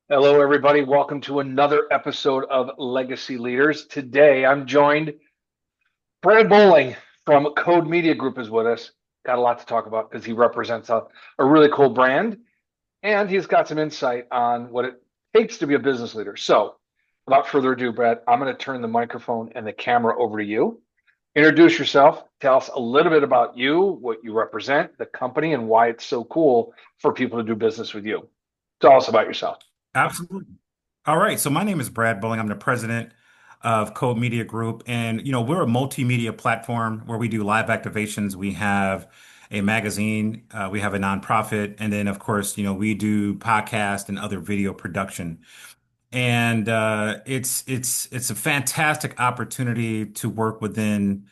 Hello, everybody. Welcome to another episode of Legacy Leaders. Today, I'm joined. Brad Bowling from Code Media Group is with us. Got a lot to talk about because he represents a really cool brand and he's got some insight on what it takes to be a business leader. So, without further ado, Brad, I'm going to turn the microphone and the camera over to you. Introduce yourself. Tell us a little bit about you, what you represent, the company, and why it's so cool for people to do business with you. Tell us about yourself. Absolutely. All right. So my name is Brad Bowling. I'm the president of Code Media Group. And, we're a multimedia platform where we do live activations. We have a magazine, we have a nonprofit, and then, of course, we do podcast and other video production. And it's a fantastic opportunity to work within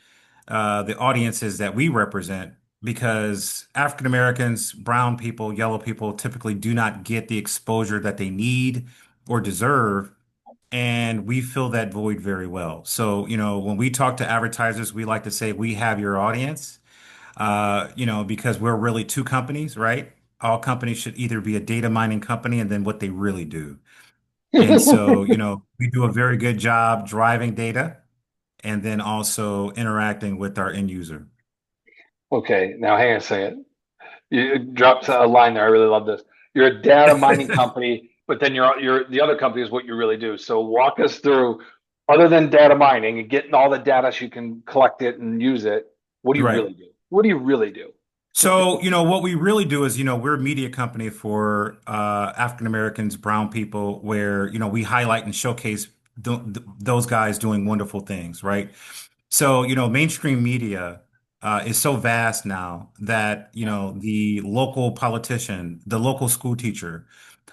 the audiences that we represent because African Americans, brown people, yellow people typically do not get the exposure that they need or deserve. And we fill that void very well. So, when we talk to advertisers, we like to say we have your audience, because we're really two companies, right? All companies should either be a data mining company and then what they really do. And so, we do a very good job driving data and then also interacting with our end user. Okay, now hang on a second. You dropped a line there. I really love this. You're a data mining company, but then you're the other company is what you really do. So walk us through, other than data mining and getting all the data so you can collect it and use it, what do you Right. really do? What do you really do? So, what we really do is, we're a media company for African Americans, brown people, where, we highlight and showcase those guys doing wonderful things, right? So, mainstream media is so vast now that, the local politician, the local school teacher,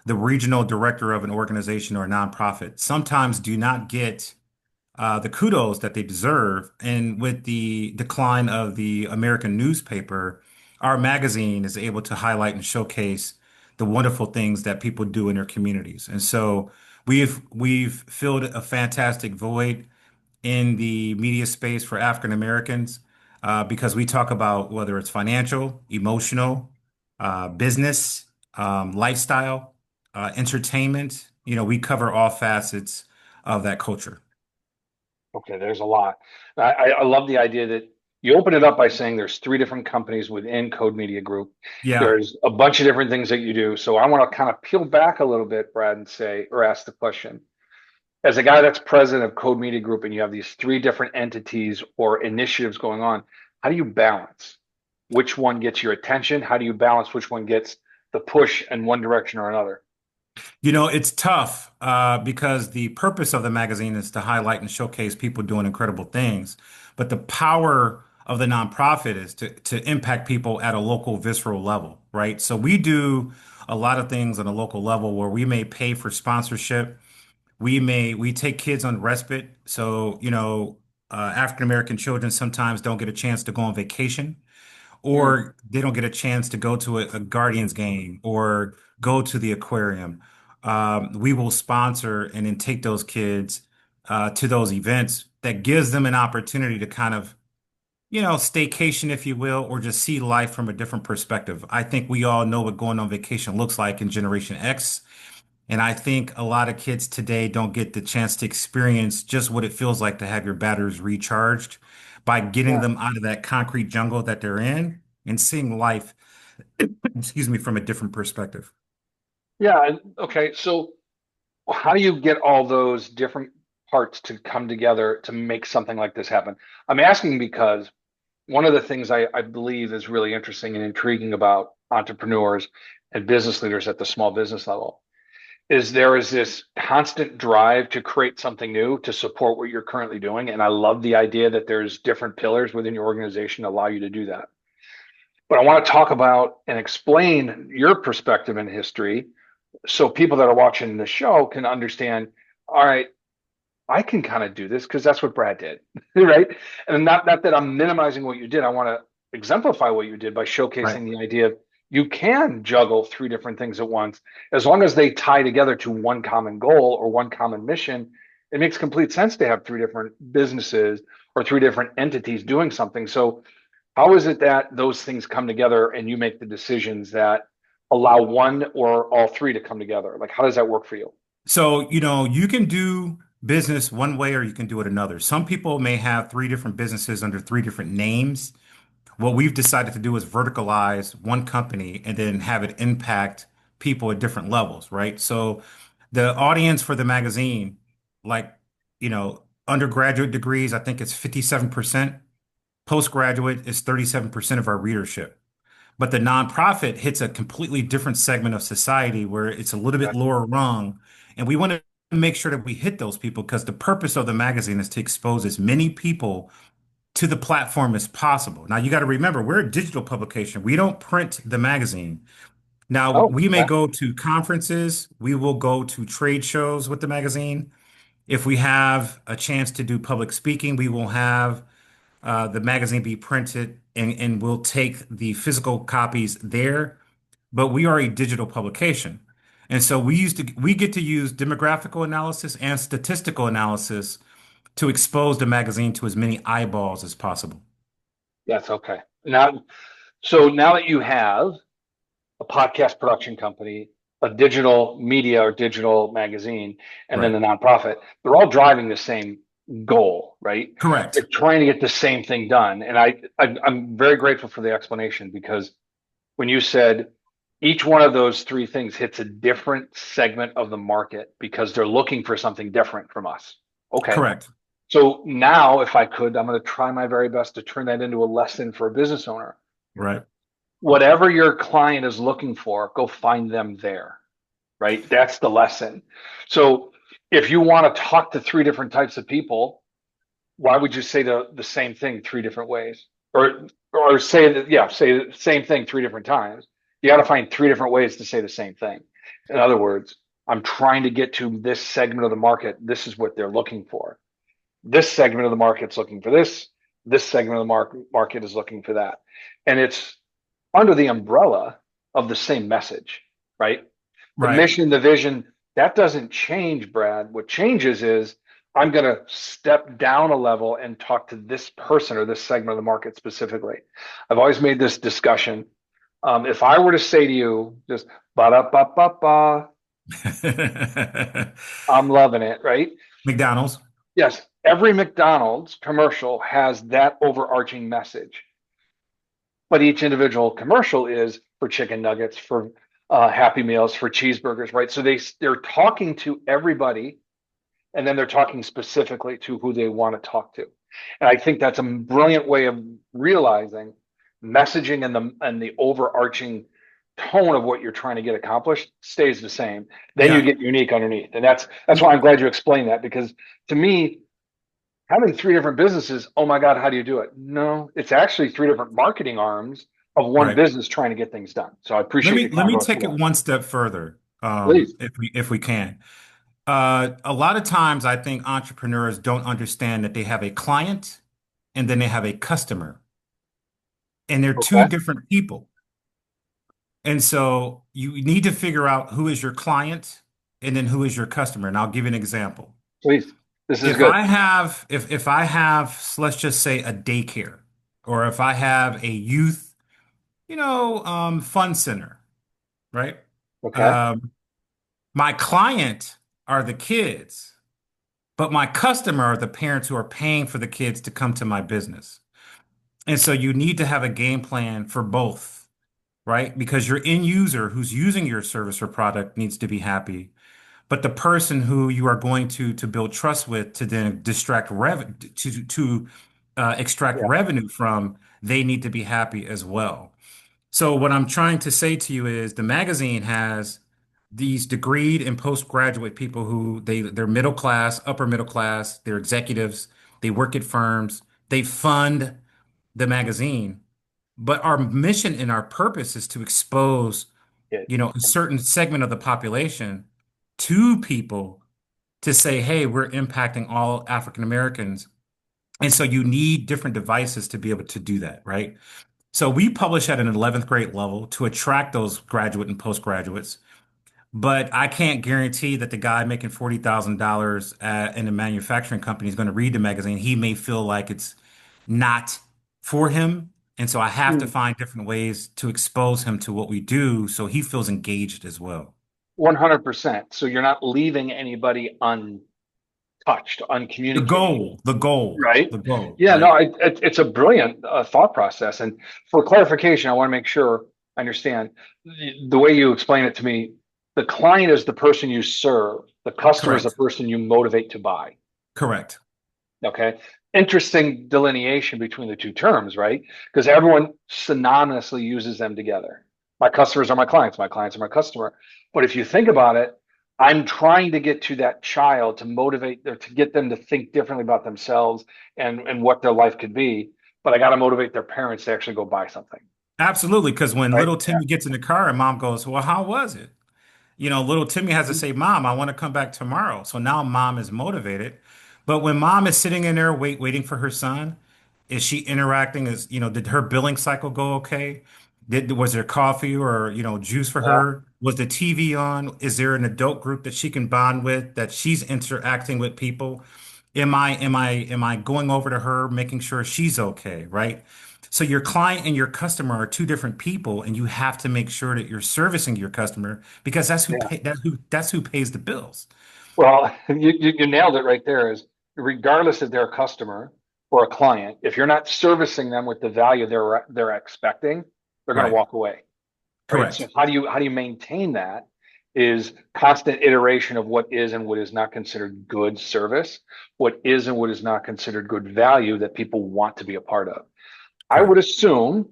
the regional director of an organization or a nonprofit sometimes do not get the kudos that they deserve. And with the decline of the American newspaper, our magazine is able to highlight and showcase the wonderful things that people do in their communities. And so we've filled a fantastic void in the media space for African Americans because we talk about whether it's financial, emotional, business, lifestyle, entertainment. We cover all facets of that culture. Okay, there's a lot. I love the idea that you open it up by saying there's three different companies within Code Media Group. Yeah. There's a bunch of different things that you do. So I want to kind of peel back a little bit, Brad, and say or ask the question. As a guy that's president of Code Media Group and you have these three different entities or initiatives going on, how do you balance which one gets your attention? How do you balance which one gets the push in one direction or another? It's tough because the purpose of the magazine is to highlight and showcase people doing incredible things. But the power of the nonprofit is to impact people at a local, visceral level, right? So we do a lot of things on a local level where we may pay for sponsorship. We take kids on respite. So, African American children sometimes don't get a chance to go on vacation Mm, or they don't get a chance to go to a Guardians game or go to the aquarium. We will sponsor and then take those kids to those events that gives them an opportunity to kind of, staycation, if you will, or just see life from a different perspective. I think we all know what going on vacation looks like in Generation X. And I think a lot of kids today don't get the chance to experience just what it feels like to have your batteries recharged by getting yeah. them out of that concrete jungle that they're in and seeing life, excuse me, from a different perspective. Yeah. Okay. So how do you get all those different parts to come together to make something like this happen? I'm asking because one of the things I believe is really interesting and intriguing about entrepreneurs and business leaders at the small business level is there is this constant drive to create something new to support what you're currently doing. And I love the idea that there's different pillars within your organization that allow you to do that. But I want to talk about and explain your perspective in history so people that are watching the show can understand, all right, I can kind of do this because that's what Brad did, right? And not that I'm minimizing what you did. I want to exemplify what you did by Right. showcasing the idea of you can juggle three different things at once as long as they tie together to one common goal or one common mission. It makes complete sense to have three different businesses or three different entities doing something. So how is it that those things come together and you make the decisions that allow one or all three to come together? Like, how does that work for you? So, you can do business one way or you can do it another. Some people may have three different businesses under three different names. What we've decided to do is verticalize one company and then have it impact people at different levels, right? So the audience for the magazine, like, undergraduate degrees, I think it's 57%. Postgraduate is 37% of our readership. But the nonprofit hits a completely different segment of society where it's a little bit Gotcha. lower rung. And we want to make sure that we hit those people because the purpose of the magazine is to expose as many people to the platform as possible. Now, you got to remember, we're a digital publication. We don't print the magazine. Now, Oh, we may okay. go to conferences, we will go to trade shows with the magazine. If we have a chance to do public speaking, we will have the magazine be printed and we'll take the physical copies there. But we are a digital publication. And so we get to use demographical analysis and statistical analysis to expose the magazine to as many eyeballs as possible. That's okay. So now that you have a podcast production company, a digital media or digital magazine, and then Right. the nonprofit, they're all driving the same goal, right? They're Correct. trying to get the same thing done. And I'm very grateful for the explanation because when you said each one of those three things hits a different segment of the market because they're looking for something different from us. Okay. Correct. So now, if I could, I'm going to try my very best to turn that into a lesson for a business owner. Right. Whatever your client is looking for, go find them there, right? That's the lesson. So if you want to talk to three different types of people, why would you say the same thing three different ways? Or say that, yeah, say the same thing three different times. You got to find three different ways to say the same thing. In other words, I'm trying to get to this segment of the market. This is what they're looking for. This segment of the market's looking for this. This segment of the market is looking for that. And it's under the umbrella of the same message, right? The Right. mission, the vision, that doesn't change, Brad. What changes is I'm going to step down a level and talk to this person or this segment of the market specifically. I've always made this discussion. If I were to say to you, just ba da ba ba ba, I'm loving it, right? McDonald's. Yes, every McDonald's commercial has that overarching message, but each individual commercial is for chicken nuggets, for Happy Meals, for cheeseburgers, right? So they're talking to everybody, and then they're talking specifically to who they want to talk to. And I think that's a brilliant way of realizing messaging and the overarching tone of what you're trying to get accomplished stays the same. Then you Yeah. get unique underneath, and that's why I'm glad you explained that because to me having three different businesses, oh my God, how do you do it? No, it's actually three different marketing arms of one Right. business trying to get things done. So I Let appreciate me you let kind of me going through take it that. one step further, Please. if we can. A lot of times I think entrepreneurs don't understand that they have a client and then they have a customer, and they're two Okay. different people. And so you need to figure out who is your client and then who is your customer. And I'll give you an example. Please. This is If good. I have, if I have, let's just say a daycare, or if I have a youth, fun center, right? Okay. Um, my client are the kids, but my customer are the parents who are paying for the kids to come to my business. And so you need to have a game plan for both, right? Because your end user who's using your service or product needs to be happy, but the person who you are going to build trust with to then distract rev to extract Yeah. revenue from, they need to be happy as well. So what I'm trying to say to you is the magazine has these degreed and postgraduate people who they're middle class, upper middle class, they're executives, they work at firms, they fund the magazine. But our mission and our purpose is to expose, It, a certain segment of the population to people to say, hey, we're impacting all African Americans. And so you need different devices to be able to do that, right? So we publish at an 11th grade level to attract those graduate and postgraduates. But I can't guarantee that the guy making $40,000 in a manufacturing company is going to read the magazine. He may feel like it's not for him. And so I have to Mm, find different ways to expose him to what we do so he feels engaged as well. 100%. So you're not leaving anybody untouched, uncommunicated. Right. The goal, Yeah, right? no, it's a brilliant thought process. And for clarification, I want to make sure I understand the way you explain it to me. The client is the person you serve. The customer is the Correct. person you motivate to buy. Correct. Okay. Interesting delineation between the two terms, right? Because everyone synonymously uses them together. My customers are my clients are my customer. But if you think about it, I'm trying to get to that child to motivate or to get them to think differently about themselves and what their life could be. But I got to motivate their parents to actually go buy something, Absolutely. Because when right? little Yeah. Timmy gets in the car and mom goes, "Well, how was it?" Little Timmy has to say, "Mom, I want to come back tomorrow." So now mom is motivated. But when mom is sitting in there waiting for her son, is she interacting? Did her billing cycle go okay? Was there coffee or, juice for Yeah. her? Was the TV on? Is there an adult group that she can bond with, that she's interacting with people? Am I going over to her, making sure she's okay, right? So your client and your customer are two different people, and you have to make sure that you're servicing your customer because Yeah. that's who pays the bills. Well, you nailed it right there. Is regardless if they're a customer or a client, if you're not servicing them with the value they're expecting, they're going to Right. walk away, right? So Correct. how do you maintain that? Is constant iteration of what is and what is not considered good service, what is and what is not considered good value that people want to be a part of. I would Correct. assume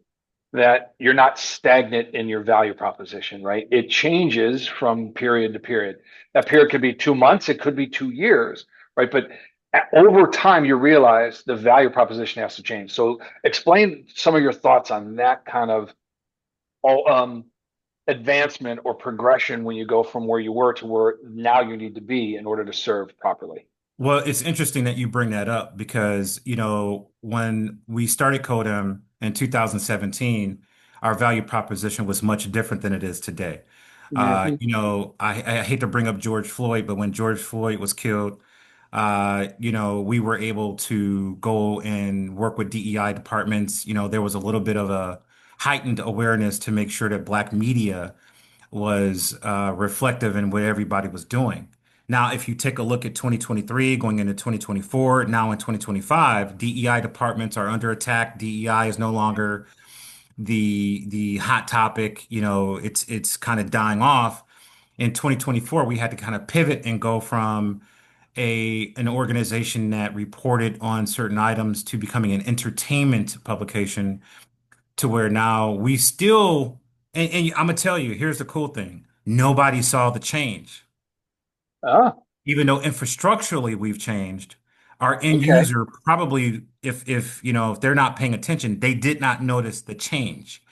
that you're not stagnant in your value proposition, right? It changes from period to period. That period could be 2 months, it could be 2 years, right? But over time, you realize the value proposition has to change. So, explain some of your thoughts on that kind of advancement or progression when you go from where you were to where now you need to be in order to serve properly. Well, it's interesting that you bring that up because, when we started Codem in 2017, our value proposition was much different than it is today. Mhm. I hate to bring up George Floyd, but when George Floyd was killed, we were able to go and work with DEI departments. There was a little bit of a heightened awareness to make sure that Black media was reflective in what everybody was doing. Now, if you take a look at 2023 going into 2024, now in 2025, DEI departments are under attack. DEI is no longer the hot topic. It's kind of dying off. In 2024, we had to kind of pivot and go from an organization that reported on certain items to becoming an entertainment publication to where now we still, and I'm gonna tell you, here's the cool thing. Nobody saw the change. Ah, Even though infrastructurally we've changed, our end okay. user probably, if they're not paying attention, they did not notice the change.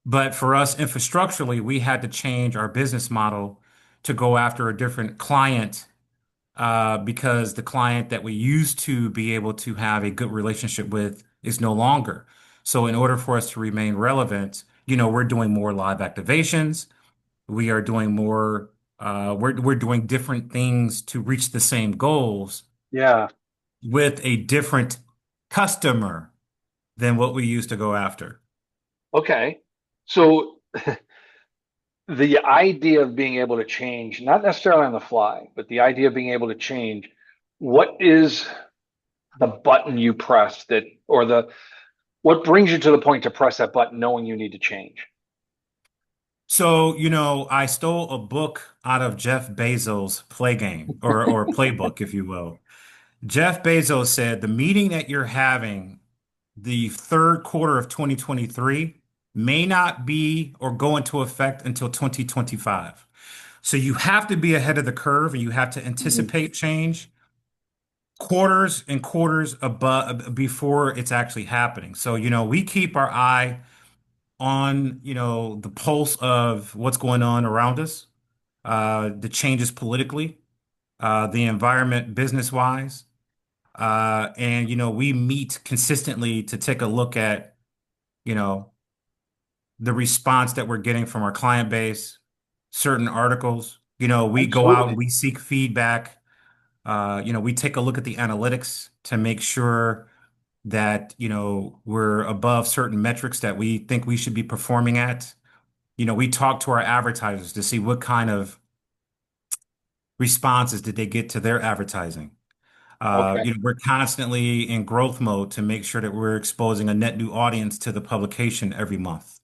But for us, infrastructurally, we had to change our business model to go after a different client, because the client that we used to be able to have a good relationship with is no longer. So in order for us to remain relevant, we're doing more live activations. We are doing more, we're doing different things to reach the same goals Yeah. with a different customer than what we used to go after. Okay. So the idea of being able to change, not necessarily on the fly, but the idea of being able to change, what is the button you press that, or what brings you to the point to press that button knowing you need to change? So, I stole a book out of Jeff Bezos' play game or playbook, if you will. Jeff Bezos said the meeting that you're having the third quarter of 2023 may not be or go into effect until 2025. So you have to be ahead of the curve and you have to Mhm. anticipate change quarters and quarters above before it's actually happening. So, we keep our eye on, the pulse of what's going on around us, the changes politically, the environment business wise. And we meet consistently to take a look at, you know, the response that we're getting from our client base, certain articles. We go out and Absolutely. we seek feedback. We take a look at the analytics to make sure that, we're above certain metrics that we think we should be performing at. We talk to our advertisers to see what kind of responses did they get to their advertising. Okay. We're constantly in growth mode to make sure that we're exposing a net new audience to the publication every month.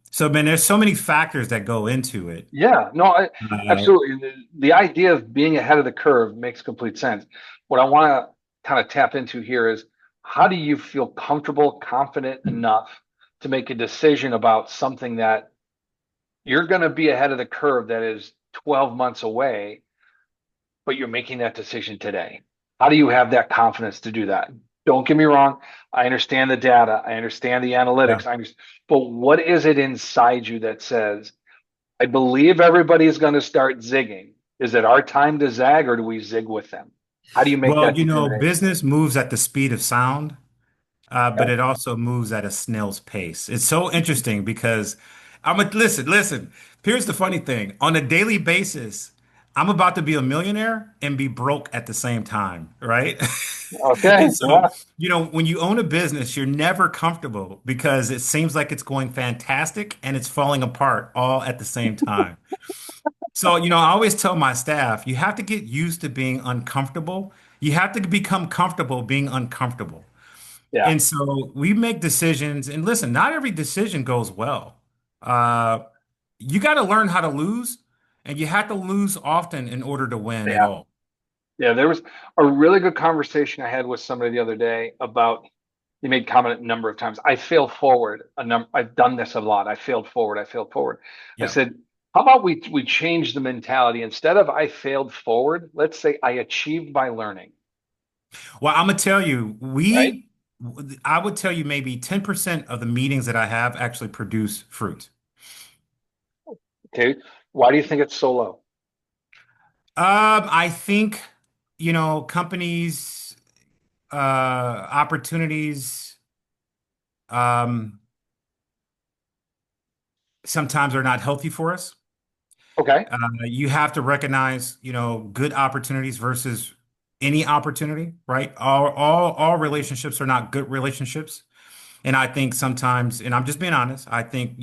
So, man, there's so many factors that go into it. Yeah, no, Uh, absolutely. The idea of being ahead of the curve makes complete sense. What I want to kind of tap into here is how do you feel comfortable, confident enough to make a decision about something that you're going to be ahead of the curve that is 12 months away, but you're making that decision today? How do you have that confidence to do that? Don't get me wrong. I understand the data. I understand the yeah. analytics. But what is it inside you that says, I believe everybody's going to start zigging. Is it our time to zag or do we zig with them? How do you make Well, that determination? business moves at the speed of sound. But Okay. it also moves at a snail's pace. It's so interesting because listen. Here's the funny thing. On a daily basis, I'm about to be a millionaire and be broke at the same time, right? Okay. And so, Yeah. when you own a business, you're never comfortable because it seems like it's going fantastic and it's falling apart all at the same time. So, I always tell my staff, you have to get used to being uncomfortable. You have to become comfortable being uncomfortable. Yeah. And so we make decisions, and listen, not every decision goes well. Uh, you got to learn how to lose, and you have to lose often in order to win at Yeah. all. Yeah. There was a really good conversation I had with somebody the other day about, you made comment a number of times. I failed forward I've done this a lot. I failed forward. I failed forward. I Yeah. said, how about we change the mentality? Instead of I failed forward, let's say I achieved by learning, Well, I'm gonna tell you, right? I would tell you maybe 10% of the meetings that I have actually produce fruit. Okay. Why do you think it's so low? I think, companies, opportunities, um, sometimes are not healthy for us. Okay. You have to recognize, good opportunities versus any opportunity, right? All relationships are not good relationships. And I think sometimes, and I'm just being honest, I think,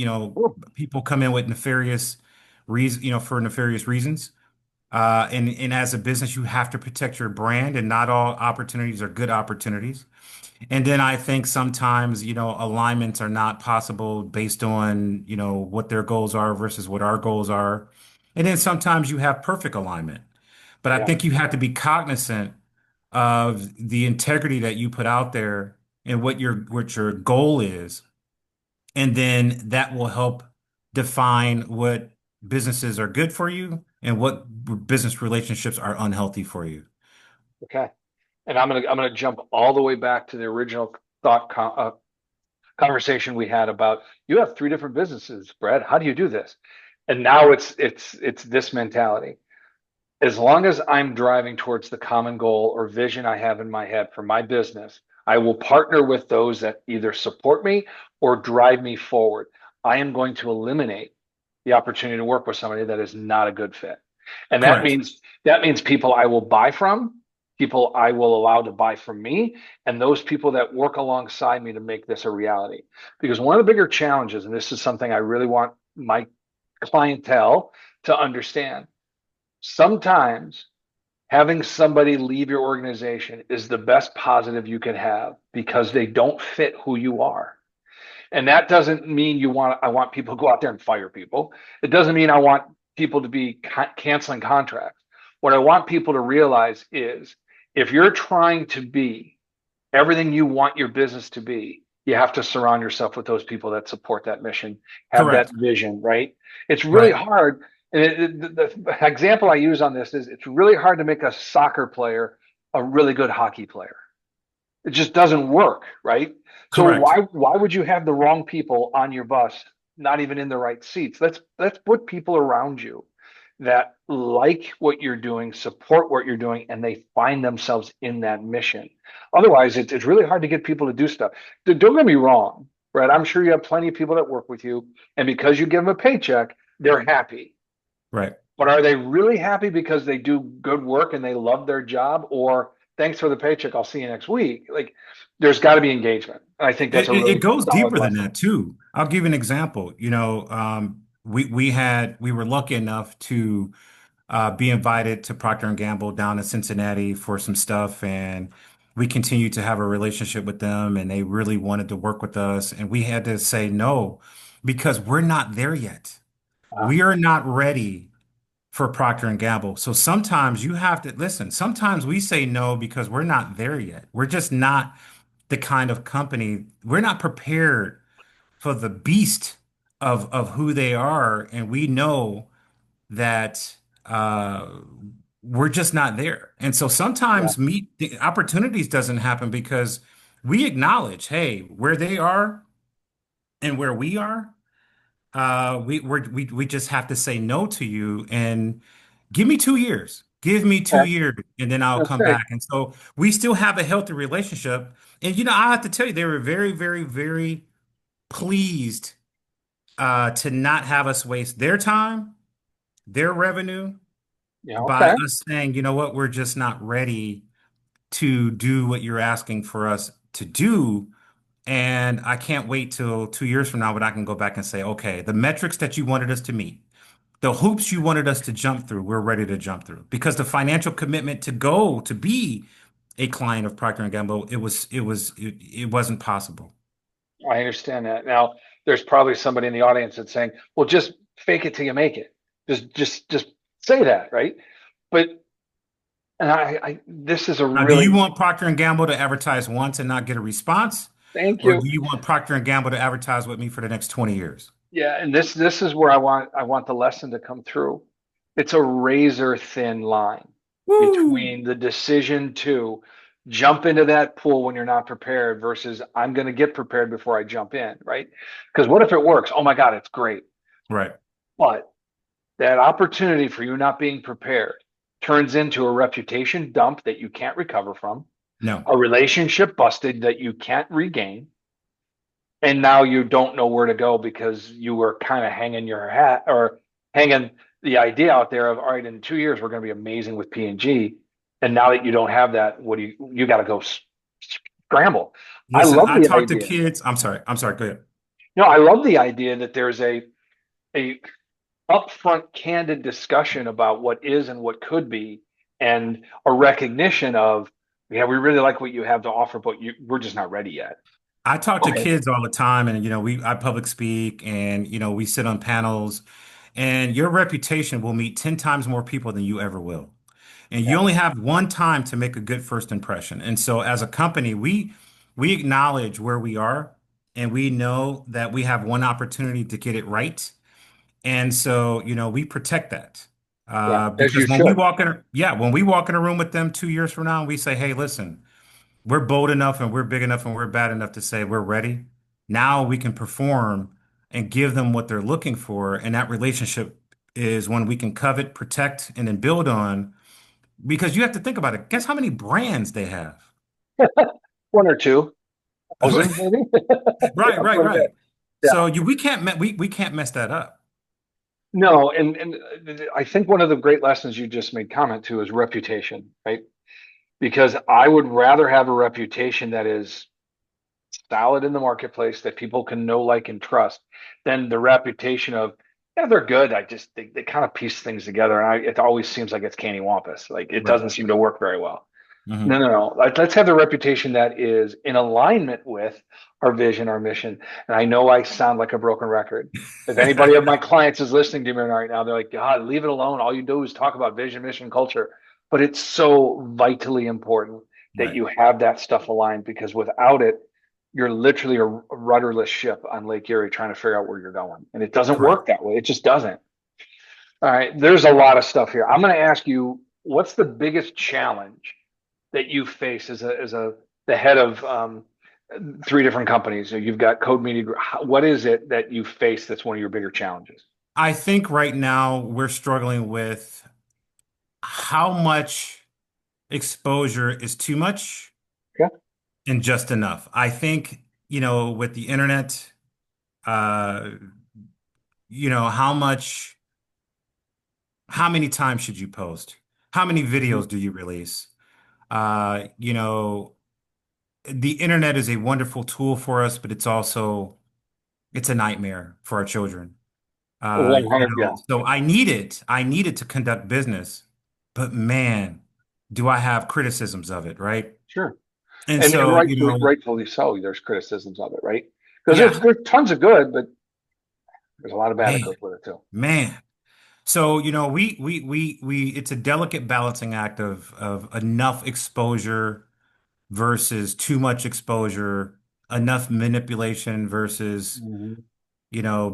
people come in with nefarious reasons, for nefarious reasons. And as a business, you have to protect your brand, and not all opportunities are good opportunities. And then I think sometimes, alignments are not possible based on, what their goals are versus what our goals are. And then sometimes you have perfect alignment. But I Yeah. think you have to be cognizant of the integrity that you put out there and what your goal is. And then that will help define what businesses are good for you and what business relationships are unhealthy for you. Okay. And I'm gonna jump all the way back to the original conversation we had about you have three different businesses, Brad. How do you do this? And now it's this mentality. As long as I'm driving towards the common goal or vision I have in my head for my business, I will partner with those that either support me or drive me forward. I am going to eliminate the opportunity to work with somebody that is not a good fit. And Correct. that means people I will buy from, people I will allow to buy from me, and those people that work alongside me to make this a reality. Because one of the bigger challenges, and this is something I really want my clientele to understand, sometimes having somebody leave your organization is the best positive you can have because they don't fit who you are. And that doesn't mean I want people to go out there and fire people. It doesn't mean I want people to be canceling contracts. What I want people to realize is if you're trying to be everything you want your business to be, you have to surround yourself with those people that support that mission, have that Correct. vision, right? It's really Right. hard. And the example I use on this is it's really hard to make a soccer player a really good hockey player. It just doesn't work, right? So Correct. why would you have the wrong people on your bus, not even in the right seats? Let's put people around you that like what you're doing, support what you're doing, and they find themselves in that mission. Otherwise, it's really hard to get people to do stuff. Don't get me wrong, right? I'm sure you have plenty of people that work with you, and because you give them a paycheck, they're happy. Right. But are they really happy because they do good work and they love their job, or thanks for the paycheck. I'll see you next week. Like, there's got to be engagement. And I think that's a It really goes solid deeper than lesson. that too. I'll give you an example. We were lucky enough to be invited to Procter and Gamble down in Cincinnati for some stuff, and we continued to have a relationship with them, and they really wanted to work with us, and we had to say no because we're not there yet. Uh, We are not ready for Procter and Gamble. So sometimes you have to listen. Sometimes we say no because we're not there yet. We're just not the kind of company. We're not prepared for the beast of who they are, and we know that we're just not there. And so yeah, sometimes meet the opportunities doesn't happen because we acknowledge, hey, where they are and where we are, we just have to say no to you and give me 2 years. Give me two okay, years and then I'll come okay. back. And so we still have a healthy relationship. And I have to tell you, they were very, very, very pleased to not have us waste their time, their revenue Yeah, by okay. us saying, you know what, we're just not ready to do what you're asking for us to do. And I can't wait till 2 years from now when I can go back and say, okay, the metrics that you wanted us to meet, the hoops you wanted us to jump through, we're ready to jump through. Because the financial commitment to go to be a client of Procter and Gamble, it wasn't possible. I understand that. Now, there's probably somebody in the audience that's saying, well, just fake it till you make it. Just say that, right? But, and this is a Now, do you really, want Procter and Gamble to advertise once and not get a response? thank Or you. do you want Procter and Gamble to advertise with me for the next 20 years? Yeah, and this is where I want the lesson to come through. It's a razor thin line Woo! between the decision to jump into that pool when you're not prepared versus I'm going to get prepared before I jump in, right? Because what if it works? Oh my God, it's great. Right. But that opportunity for you not being prepared turns into a reputation dump that you can't recover from, No. a relationship busted that you can't regain, and now you don't know where to go because you were kind of hanging your hat or hanging the idea out there of, all right, in 2 years we're going to be amazing with P&G, and now that you don't have that, what do you got to go scramble. I Listen, love I the talk to idea. kids. I'm sorry. I'm sorry. Go ahead. No, I love the idea that there's a upfront, candid discussion about what is and what could be, and a recognition of, yeah, we really like what you have to offer, but we're just not ready yet. I talk to Okay. kids all the time, and I public speak, and we sit on panels, and your reputation will meet 10 times more people than you ever will. And you Yeah. only have one time to make a good first impression. And so as a company, we acknowledge where we are, and we know that we have one opportunity to get it right. And so, we protect that. Yeah. As Because you should. when we walk in a room with them 2 years from now, we say, hey, listen, we're bold enough and we're big enough and we're bad enough to say we're ready. Now we can perform and give them what they're looking for. And that relationship is one we can covet, protect, and then build on because you have to think about it. Guess how many brands they have? One or two thousand, maybe. Right, Up right, for a right. bit. Yeah. So we can't mess that up. No, and I think one of the great lessons you just made comment to is reputation, right? Because I would rather have a reputation that is solid in the marketplace that people can know, like, and trust than the reputation of, yeah, they're good. They kind of piece things together, and it always seems like it's candy wampus. Like, it Right. doesn't seem to work very well. No, Hmm. no, no. Let's have the reputation that is in alignment with our vision, our mission. And I know I sound like a broken record. If anybody of my clients is listening to me right now, they're like, God, leave it alone. All you do is talk about vision, mission, culture. But it's so vitally important that Right. you have that stuff aligned, because without it, you're literally a rudderless ship on Lake Erie trying to figure out where you're going. And it doesn't Correct. work that way. It just doesn't. All right. There's a lot of stuff here. I'm going to ask you, what's the biggest challenge that you face as the head of three different companies? So you've got Code Media Group. What is it that you face that's one of your bigger challenges? I think right now we're struggling with how much exposure is too much Yeah. and just enough. I think, with the internet, uh, how many times should you post? How many Mhm. videos do you release? You know, the internet is a wonderful tool for us, but it's a nightmare for our children. 100, yeah, So I need it. I need it to conduct business, but man, do I have criticisms of it, right? sure. And And so, rightfully so, there's criticisms of it, right? Because yeah, there's tons of good, but there's a lot of bad that man, goes with it too. man. So, it's a delicate balancing act of enough exposure versus too much exposure, enough manipulation versus, Hmm.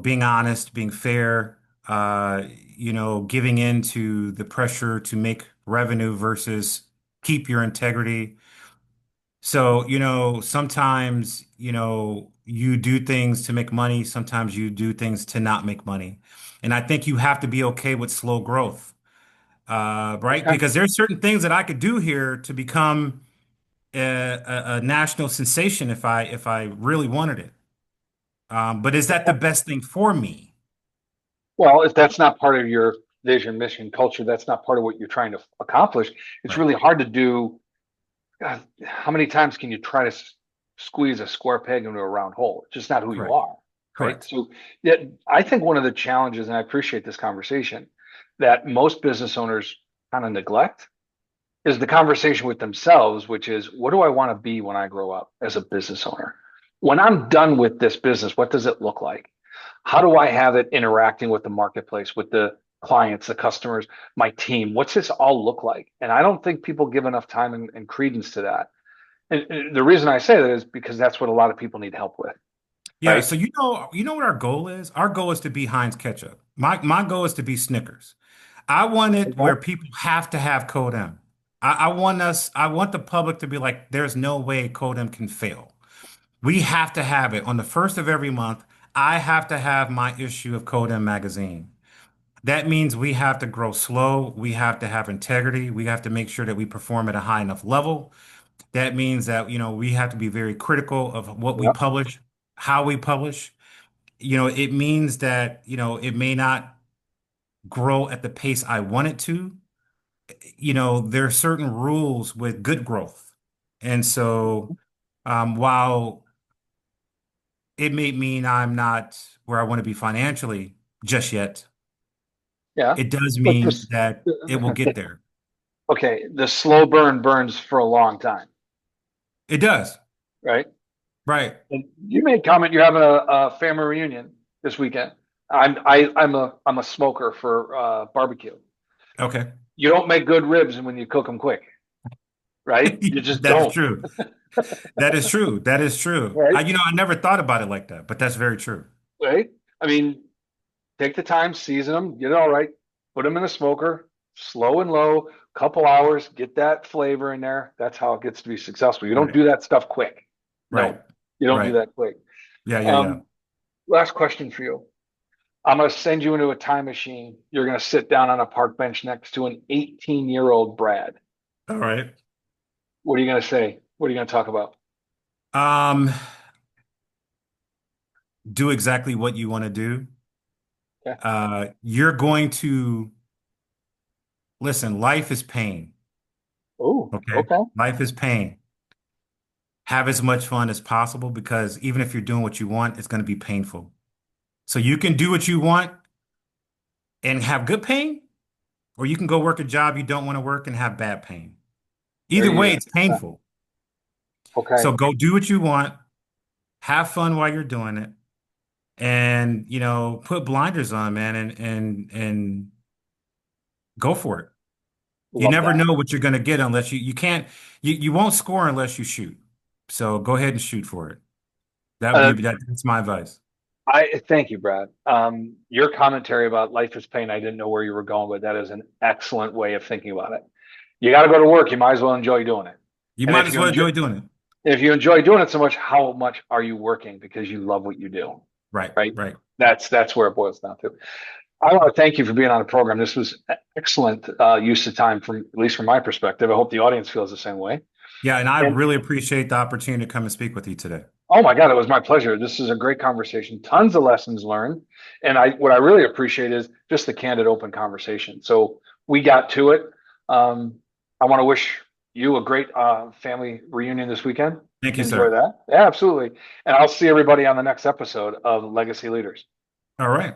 being honest, being fair, giving in to the pressure to make revenue versus keep your integrity. So, sometimes, you do things to make money, sometimes you do things to not make money. And I think you have to be okay with slow growth, right? Okay. Because there's certain things that I could do here to become a national sensation if I really wanted it. But is that the best thing for me? Well, if that's not part of your vision, mission, culture, that's not part of what you're trying to accomplish. It's Right. really hard to do. God, how many times can you try to squeeze a square peg into a round hole? It's just not who you Correct. are, right? Correct. So, yeah, I think one of the challenges, and I appreciate this conversation, that most business owners kind of neglect is the conversation with themselves, which is, what do I want to be when I grow up as a business owner? When I'm done with this business, what does it look like? How do I have it interacting with the marketplace, with the clients, the customers, my team? What's this all look like? And I don't think people give enough time and credence to that. And the reason I say that is because that's what a lot of people need help with, Yeah, right? so you know what our goal is? Our goal is to be Heinz ketchup. My goal is to be Snickers. I want it where Okay. people have to have Code M. I want the public to be like, there's no way Code M can fail. We have to have it on the first of every month. I have to have my issue of Code M magazine. That means we have to grow slow. We have to have integrity. We have to make sure that we perform at a high enough level. That means that, we have to be very critical of what we Yeah. publish, how we publish. It means that, it may not grow at the pace I want it to. There are certain rules with good growth. And so, while it may mean I'm not where I want to be financially just yet, Yeah. it does But mean this, that it will get there. okay, the slow burn burns for a long time, It does. right? Right. And you made comment you're having a family reunion this weekend. I'm a smoker for barbecue. Okay. You don't make good ribs when you cook them quick, right? You just That is don't, true. That is true. That is true. right? I never thought about it like that, but that's very true. Right? I mean, take the time, season them, get it all right, put them in the smoker, slow and low, couple hours, get that flavor in there. That's how it gets to be successful. You don't Right. do that stuff quick. Right. No, you don't do Right. that quick. Yeah, yeah, yeah. Um, Last question for you. I'm going to send you into a time machine. You're going to sit down on a park bench next to an 18-year-old Brad. All right. What are you going to say? What are you going to talk about? Um, do exactly what you want to do. Okay. You're going to listen, life is pain. Oh, Okay. okay. Life is pain. Have as much fun as possible because even if you're doing what you want, it's going to be painful. So you can do what you want and have good pain, or you can go work a job you don't want to work and have bad pain. There Either you way, go. it's painful. Okay. So go do what you want, have fun while you're doing it, and put blinders on, man, and go for it. You Love never that. know what you're going to get unless you can't you won't score unless you shoot. So go ahead and shoot for it. Uh, That's my advice. I thank you, Brad. Your commentary about life is pain, I didn't know where you were going, but that is an excellent way of thinking about it. You got to go to work. You might as well enjoy doing it. You And might as well enjoy doing it. if you enjoy doing it so much, how much are you working because you love what you do, Right, right? right. That's where it boils down to. I want to thank you for being on the program. This was excellent use of time from at least from my perspective. I hope the audience feels the same way. Yeah, and I And really appreciate the opportunity to come and speak with you today. oh my God, it was my pleasure. This is a great conversation. Tons of lessons learned. And what I really appreciate is just the candid, open conversation. So we got to it. I want to wish You a great family reunion this weekend. Thank you, Enjoy sir. that. Yeah, absolutely. And I'll see everybody on the next episode of Legacy Leaders. All right.